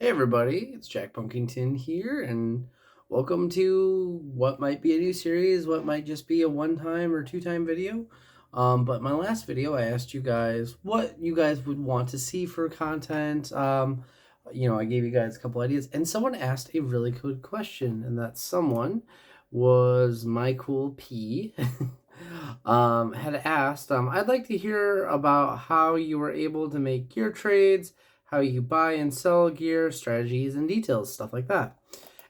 Hey everybody, it's Jack Punkington here, and welcome to what might be a new series, what might just be a one-time or two-time video. But my last video, I asked you guys what you guys would want to see for content. I gave you guys a couple ideas, and someone asked a really good question, and that someone was My Cool P. Had asked, I'd like to hear about how you were able to make gear trades, how you buy and sell gear, strategies, and details, stuff like that.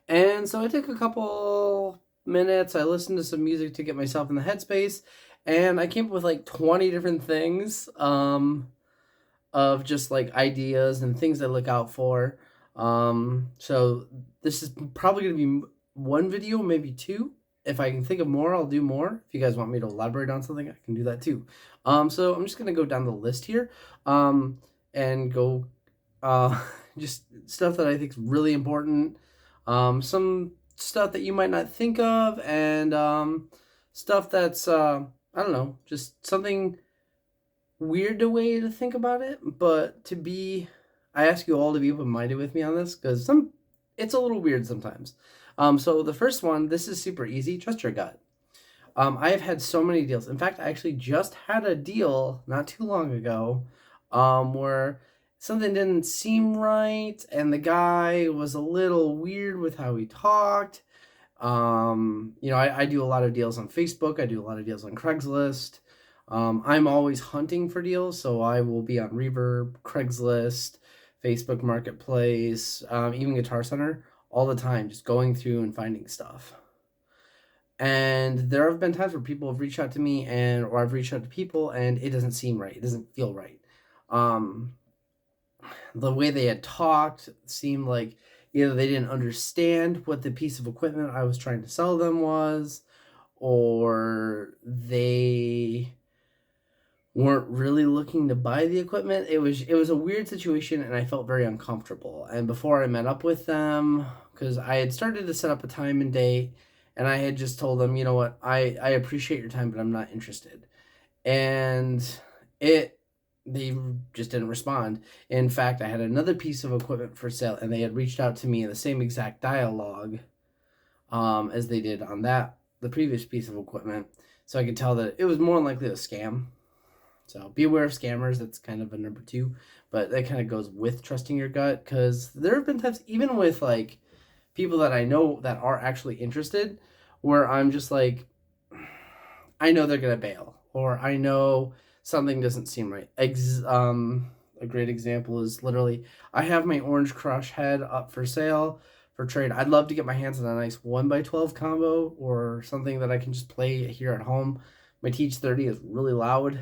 And so I took a couple minutes. I listened to some music to get myself in the headspace, and I came up with like 20 different things of just like ideas and things I look out for. So this is probably going to be one video, maybe two. If I can think of more, I'll do more. If you guys want me to elaborate on something, I can do that too. So I'm just going to go down the list here and go just stuff that I think is really important. Some stuff that you might not think of, and stuff that's I don't know, just something weird way to think about it. But I ask you all to be open-minded with me on this because it's a little weird sometimes. So the first one, this is super easy. Trust your gut. I have had so many deals. In fact, I actually just had a deal not too long ago, where something didn't seem right, and the guy was a little weird with how he talked. I do a lot of deals on Facebook. I do a lot of deals on Craigslist. I'm always hunting for deals, so I will be on Reverb, Craigslist, Facebook Marketplace, even Guitar Center all the time, just going through and finding stuff. And there have been times where people have reached out to me or I've reached out to people and it doesn't seem right. It doesn't feel right. The way they had talked seemed like either they didn't understand what the piece of equipment I was trying to sell them was, or they weren't really looking to buy the equipment. It was a weird situation, and I felt very uncomfortable. And before I met up with them, because I had started to set up a time and date, and I had just told them, you know what, I appreciate your time, but I'm not interested. And they just didn't respond. In fact, I had another piece of equipment for sale, and they had reached out to me in the same exact dialogue as they did on the previous piece of equipment. So I could tell that it was more likely a scam. So be aware of scammers. That's kind of a number two, but that kind of goes with trusting your gut, because there have been times, even with like people that I know that are actually interested, where I'm just like, I know they're gonna bail, or I know something doesn't seem right. A great example is literally, I have my Orange Crush head up for sale for trade. I'd love to get my hands on a nice 1x12 combo or something that I can just play here at home. My TH30 is really loud,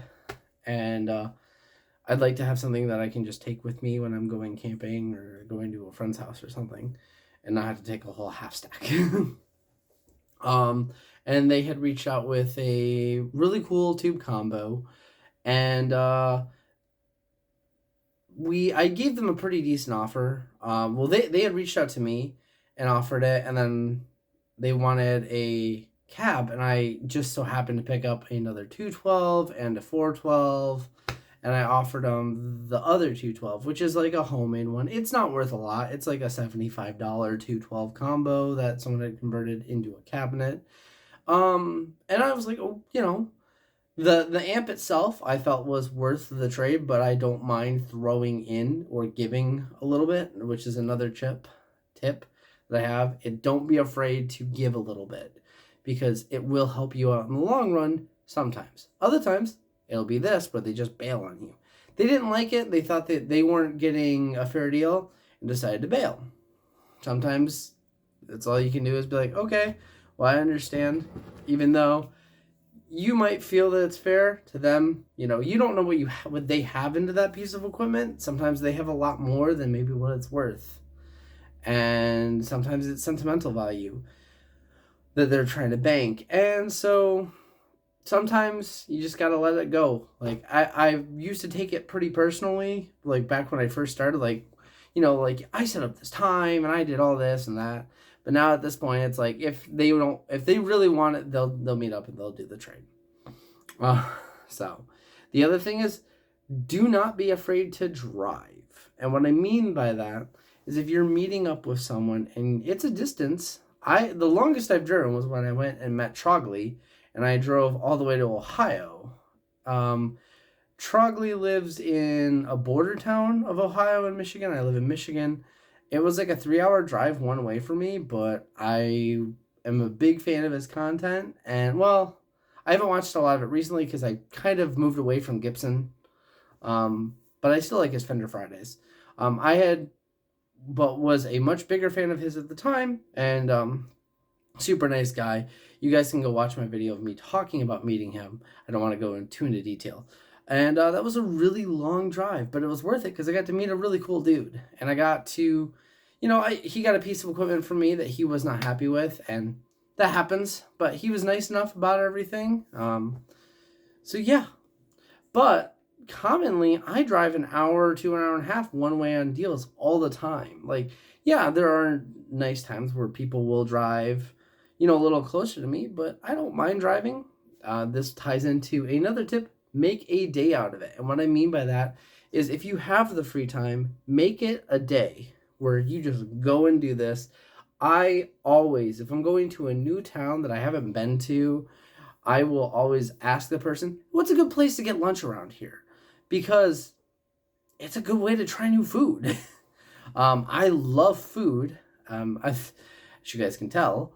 and I'd like to have something that I can just take with me when I'm going camping or going to a friend's house or something, and not have to take a whole half stack. And they had reached out with a really cool tube combo, and I gave them a pretty decent offer. Well, they had reached out to me and offered it, and then they wanted a cab, and I just so happened to pick up another 212 and a 412, and I offered them the other 212, which is like a homemade one. It's not worth a lot. It's like a $75 212 combo that someone had converted into a cabinet. And I was like, oh, the amp itself I felt was worth the trade, but I don't mind throwing in or giving a little bit, which is another tip that I have. Don't be afraid to give a little bit, because it will help you out in the long run sometimes. Other times, it'll be this, where they just bail on you. They didn't like it. They thought that they weren't getting a fair deal and decided to bail. Sometimes that's all you can do is be like, okay, well, I understand. Even though you might feel that it's fair to them, you don't know what they have into that piece of equipment. Sometimes they have a lot more than maybe what it's worth. And sometimes it's sentimental value that they're trying to bank. And so sometimes you just gotta let it go. Like I used to take it pretty personally, like back when I first started, like I set up this time and I did all this and that. But now at this point, it's like if they really want it, they'll meet up and they'll do the trade. So the other thing is, do not be afraid to drive. And what I mean by that is if you're meeting up with someone and it's a distance. The longest I've driven was when I went and met Trogley, and I drove all the way to Ohio. Trogley lives in a border town of Ohio and Michigan. I live in Michigan. It was like a 3-hour drive one way for me, but I am a big fan of his content. And, well, I haven't watched a lot of it recently because I kind of moved away from Gibson. But I still like his Fender Fridays. But was a much bigger fan of his at the time, and super nice guy. You guys can go watch my video of me talking about meeting him. I don't want to go into detail. And that was a really long drive, but it was worth it because I got to meet a really cool dude. And I got to, he got a piece of equipment from me that he was not happy with, and that happens. But he was nice enough about everything. So yeah. But commonly, I drive an hour to an hour and a half one way on deals all the time. Like, yeah, there are nice times where people will drive, a little closer to me, but I don't mind driving. This ties into another tip. Make a day out of it. And what I mean by that is if you have the free time, make it a day where you just go and do this. I always, if I'm going to a new town that I haven't been to, I will always ask the person, what's a good place to get lunch around here? Because it's a good way to try new food. I love food. As you guys can tell,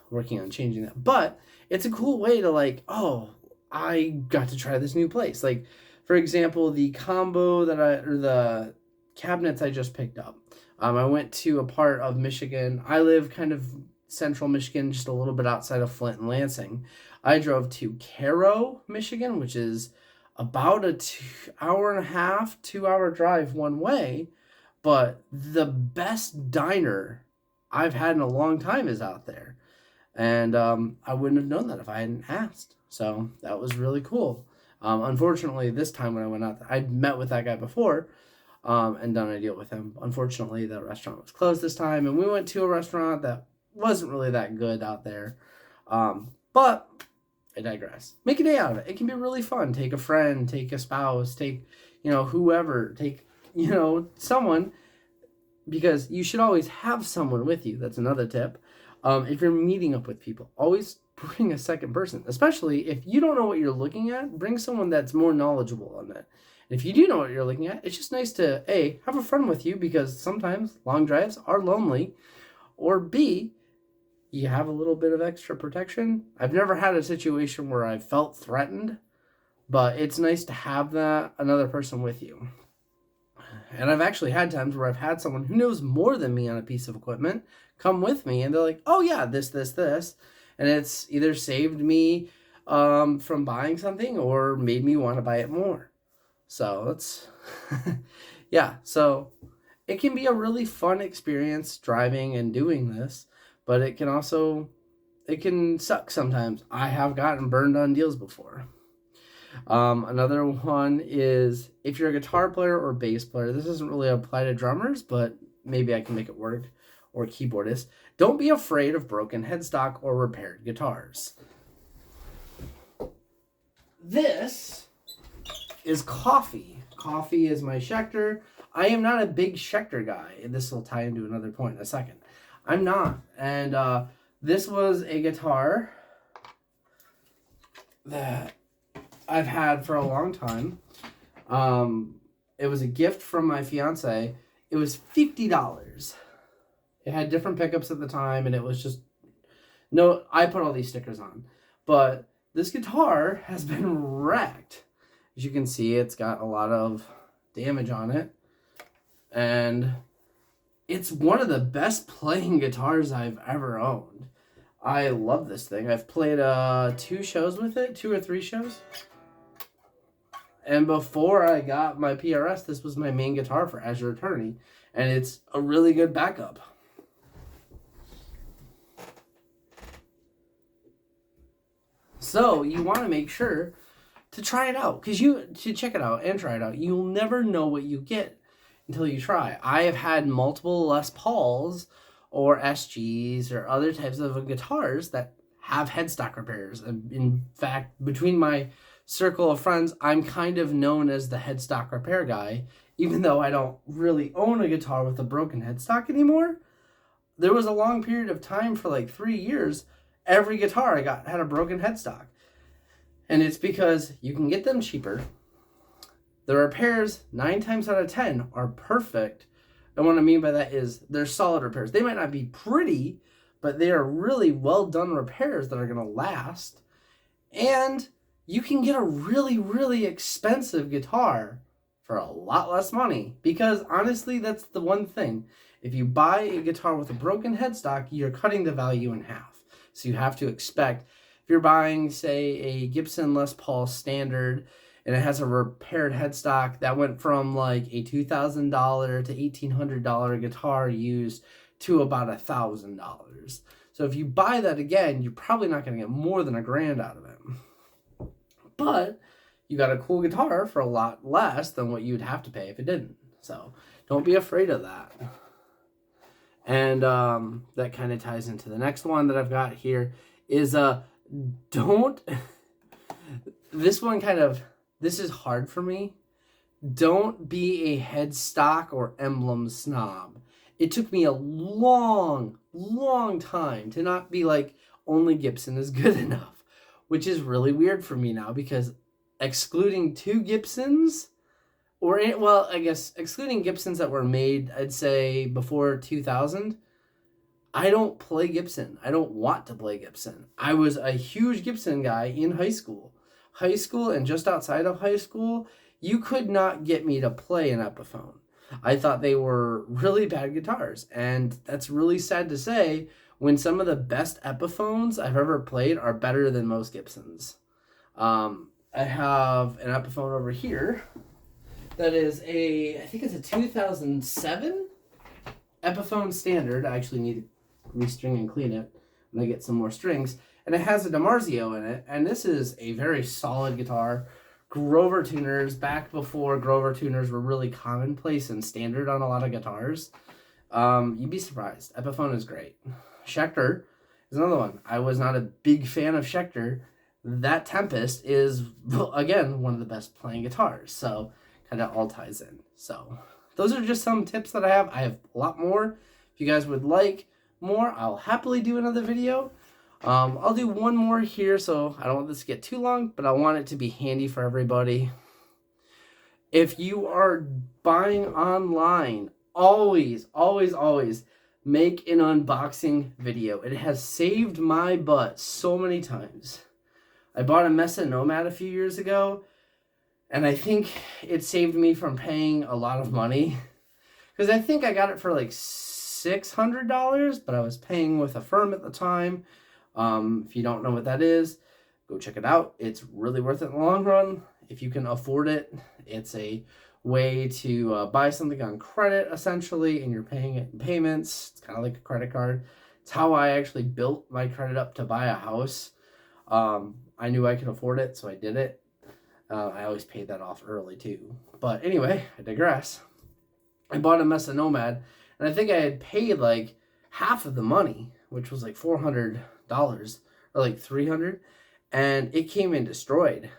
working on changing that. But it's a cool way to I got to try this new place. Like, for example, the the cabinets I just picked up. I went to a part of Michigan. I live kind of central Michigan, just a little bit outside of Flint and Lansing. I drove to Cairo, Michigan, which is about a 2-hour drive one way. But the best diner I've had in a long time is out there. And I wouldn't have known that if I hadn't asked. So that was really cool. Unfortunately, this time when I went out, I'd met with that guy before and done a deal with him. Unfortunately, the restaurant was closed this time, and we went to a restaurant that wasn't really that good out there. But I digress. Make a day out of it. It can be really fun. Take a friend, take a spouse, take, whoever, take, someone, because you should always have someone with you. That's another tip. If you're meeting up with people, always bring a second person, especially if you don't know what you're looking at. Bring someone that's more knowledgeable on that. And if you do know what you're looking at, it's just nice to A, have a friend with you, because sometimes long drives are lonely, or B, you have a little bit of extra protection. I've never had a situation where I felt threatened, but it's nice to have another person with you. And I've actually had times where I've had someone who knows more than me on a piece of equipment come with me, and they're like, oh yeah, this. And it's either saved me from buying something or made me want to buy it more. So it's, yeah, so it can be a really fun experience driving and doing this, but it can suck sometimes. I have gotten burned on deals before. Another one is if you're a guitar player or bass player, this doesn't really apply to drummers, but maybe I can make it work, or keyboardists. Don't be afraid of broken headstock or repaired guitars. This is Coffee. Coffee is my Schecter. I am not a big Schecter guy. This will tie into another point in a second. I'm not. And this was a guitar that I've had for a long time. It was a gift from my fiance. It was $50. It had different pickups at the time, and it was just... No, I put all these stickers on. But this guitar has been wrecked. As you can see, it's got a lot of damage on it. And it's one of the best playing guitars I've ever owned. I love this thing. I've played 2 shows with it, 2 or 3 shows. And before I got my PRS, this was my main guitar for Azure Attorney. And it's a really good backup. So you want to make sure to try it out. To check it out and try it out. You'll never know what you get until you try. I have had multiple Les Pauls or SGs or other types of guitars that have headstock repairs. In fact, between my circle of friends, I'm kind of known as the headstock repair guy even though I don't really own a guitar with a broken headstock anymore, there was a long period of time for like 3 years, every guitar I got had a broken headstock. And it's because you can get them cheaper. The repairs, 9 times out of 10, are perfect. And what I mean by that is they're solid repairs. They might not be pretty, but they are really well done repairs that are going to last. And you can get a really, really expensive guitar for a lot less money. Because honestly, that's the one thing. If you buy a guitar with a broken headstock, you're cutting the value in half. So you have to expect, if you're buying, say, a Gibson Les Paul Standard, and it has a repaired headstock that went from like a $2,000 to $1,800 guitar used to about $1,000. So if you buy that again, you're probably not going to get more than $1,000 out of it. But you got a cool guitar for a lot less than what you'd have to pay if it didn't. So don't be afraid of that. And that kind of ties into the next one that I've got here is don't, this is hard for me. Don't be a headstock or emblem snob. It took me a long, long time to not be like, only Gibson is good enough, which is really weird for me now because excluding 2 Gibsons, I guess excluding Gibsons that were made, I'd say before 2000, I don't play Gibson. I don't want to play Gibson. I was a huge Gibson guy in high school. High school and just outside of high school, you could not get me to play an Epiphone. I thought they were really bad guitars, and that's really sad to say when some of the best Epiphones I've ever played are better than most Gibsons. I have an Epiphone over here that is I think it's a 2007 Epiphone Standard. I actually need to restring and clean it when I get some more strings. And it has a DiMarzio in it, and this is a very solid guitar. Grover tuners, back before Grover tuners were really commonplace and standard on a lot of guitars. You'd be surprised. Epiphone is great. Schecter is another one. I was not a big fan of Schecter. That Tempest is, again, one of the best playing guitars. So kind of all ties in. So those are just some tips that I have. I have a lot more. If you guys would like more, I'll happily do another video. I'll do one more here, so I don't want this to get too long, but I want it to be handy for everybody. If you are buying online, always, always, always make an unboxing video. It has saved my butt so many times. I bought a Mesa Nomad a few years ago, and I think it saved me from paying a lot of money. Because I think I got it for like $600, but I was paying with Affirm at the time. If you don't know what that is, go check it out. It's really worth it in the long run. If you can afford it, it's a way to buy something on credit, essentially, and you're paying it in payments. It's kind of like a credit card. It's how I actually built my credit up to buy a house. I knew I could afford it, so I did it. I always paid that off early, too. But anyway, I digress. I bought a Mesa Nomad, and I think I had paid like half of the money, which was like $400 or like $300, and it came in destroyed.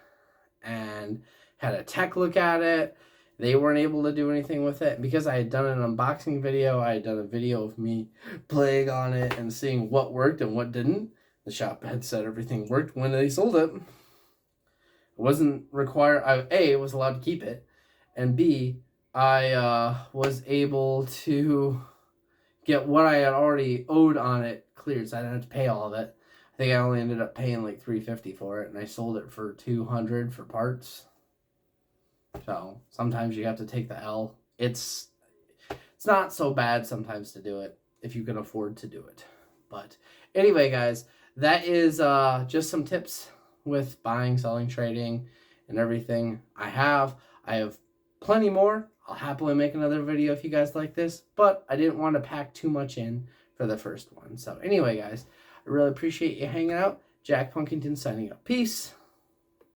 And had a tech look at it. They weren't able to do anything with it. Because I had done an unboxing video, I had done a video of me playing on it and seeing what worked and what didn't. The shop had said everything worked when they sold it. It wasn't required. A, was allowed to keep it, and B, I was able to get what I had already owed on it cleared, so I didn't have to pay all of it. I think I only ended up paying like $350 for it, and I sold it for $200 for parts. So sometimes you have to take the L. It's not so bad sometimes to do it if you can afford to do it. But anyway, guys, that is just some tips with buying, selling, trading, and everything. I have plenty more. I'll happily make another video if you guys like this, but I didn't want to pack too much in for the first one. So anyway, guys, I really appreciate you hanging out. Jack Punkington signing up. Peace.